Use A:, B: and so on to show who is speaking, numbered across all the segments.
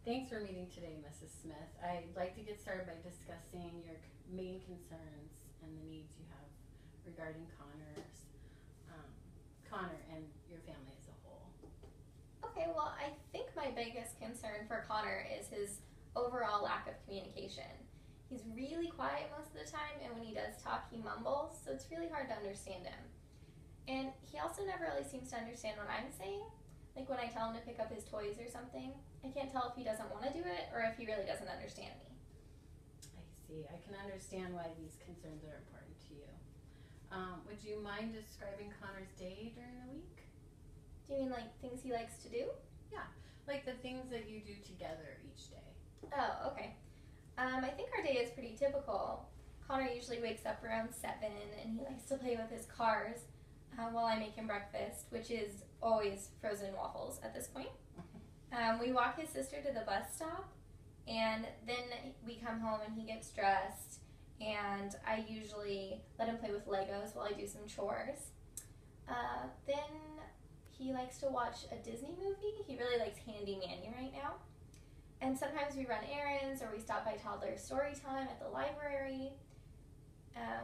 A: Thanks for meeting today, Mrs. Smith. I'd like to get started by discussing your main concerns and the needs you have regarding Connor and your family as a whole.
B: Okay, well, I think my biggest concern for Connor is his overall lack of communication. He's really quiet most of the time, and when he does talk, he mumbles, so it's really hard to understand him. And he also never really seems to understand what I'm saying. Like when I tell him to pick up his toys or something, I can't tell if he doesn't want to do it or if he really doesn't understand me.
A: I see. I can understand why these concerns are important to you. Would you mind describing Connor's day during the week?
B: Do you mean like things he likes to do?
A: Yeah, like the things that you do together each day.
B: Oh, okay. I think our day is pretty typical. Connor usually wakes up around 7 and he likes to play with his cars while I make him breakfast, which is always frozen waffles at this point. We walk his sister to the bus stop, and then we come home and he gets dressed, and I usually let him play with Legos while I do some chores. Then he likes to watch a Disney movie. He really likes Handy Manny right now. And sometimes we run errands or we stop by toddler story time at the library.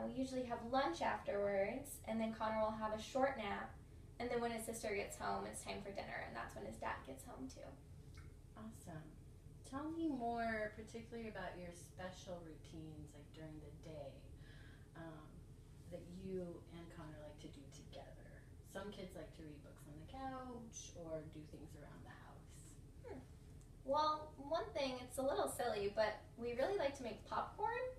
B: We usually have lunch afterwards, and then Connor will have a short nap. And then when his sister gets home, it's time for dinner, and that's when his dad gets home too.
A: Awesome. Tell me more particularly about your special routines, like during the day, that you and Connor like to do together. Some kids like to read books on the couch or do things around the house.
B: Well, one thing, it's a little silly, but we really like to make popcorn.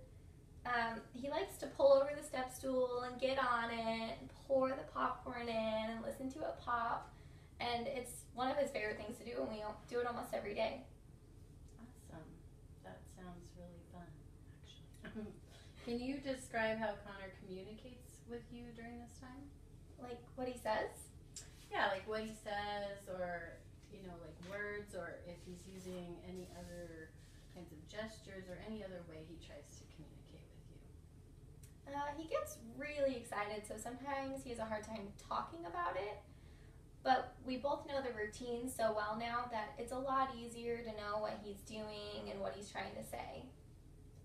B: He likes to pull over the step stool and get on it and pour the popcorn in and listen to it pop. And it's one of his favorite things to do, and we do it almost every day.
A: Awesome. That sounds really fun, actually. Can you describe how Connor communicates with you during this time?
B: Like what he says?
A: Yeah, like what he says, or, like words, or if he's using any other kinds of gestures or any other way he tries to communicate with you.
B: He gets really excited, so sometimes he has a hard time talking about it. But we both know the routine so well now that it's a lot easier to know what he's doing and what he's trying to say.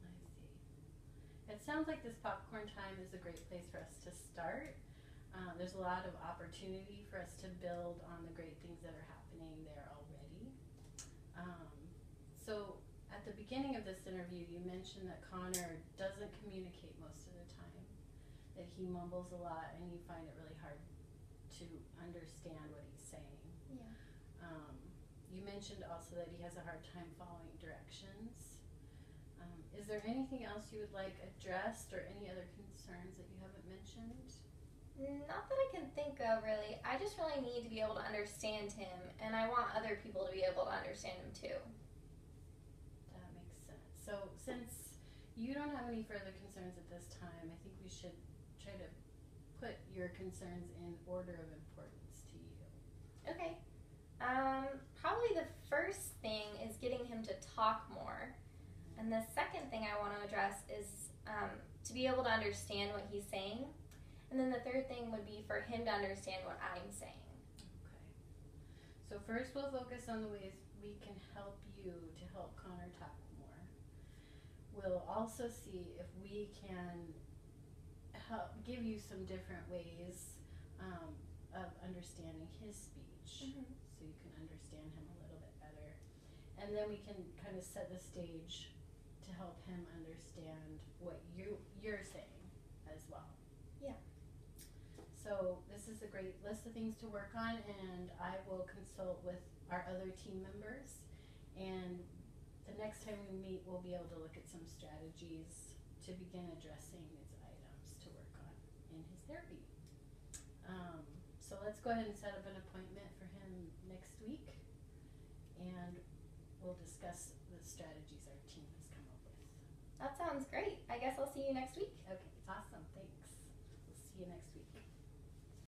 A: I see. It sounds like this popcorn time is a great place for us to start. There's a lot of opportunity for us to build on the great things that are happening there already. So at the beginning of this interview, you mentioned that Connor doesn't communicate most of the time, that he mumbles a lot and you find it really hard to understand what he's saying.
B: Yeah.
A: You mentioned also that he has a hard time following directions. Is there anything else you would like addressed or any other concerns that you haven't mentioned?
B: Not that I can think of, really. I just really need to be able to understand him, and I want other people to be able to understand him too.
A: That makes sense. So since you don't have any further concerns at this time, I think we should try to put your concerns in order of importance to you.
B: Okay. Probably the first thing is getting him to talk more. And the second thing I want to address is to be able to understand what he's saying. And then the third thing would be for him to understand what I'm saying.
A: Okay. So first we'll focus on the ways we can help you to help Connor talk more. We'll also see if we can help give you some different ways of understanding his speech, so you can understand him a little bit better. And then we can kind of set the stage to help him understand what you're saying as well.
B: Yeah.
A: So this is a great list of things to work on, and I will consult with our other team members, and the next time we meet we'll be able to look at some strategies to begin addressing these items to work on in his therapy. So let's go ahead and set up an appointment for him next week, and we'll discuss the strategies our team has come up with.
B: That sounds great. I guess I'll see you next week.
A: Okay, awesome, thanks. We'll see you next week.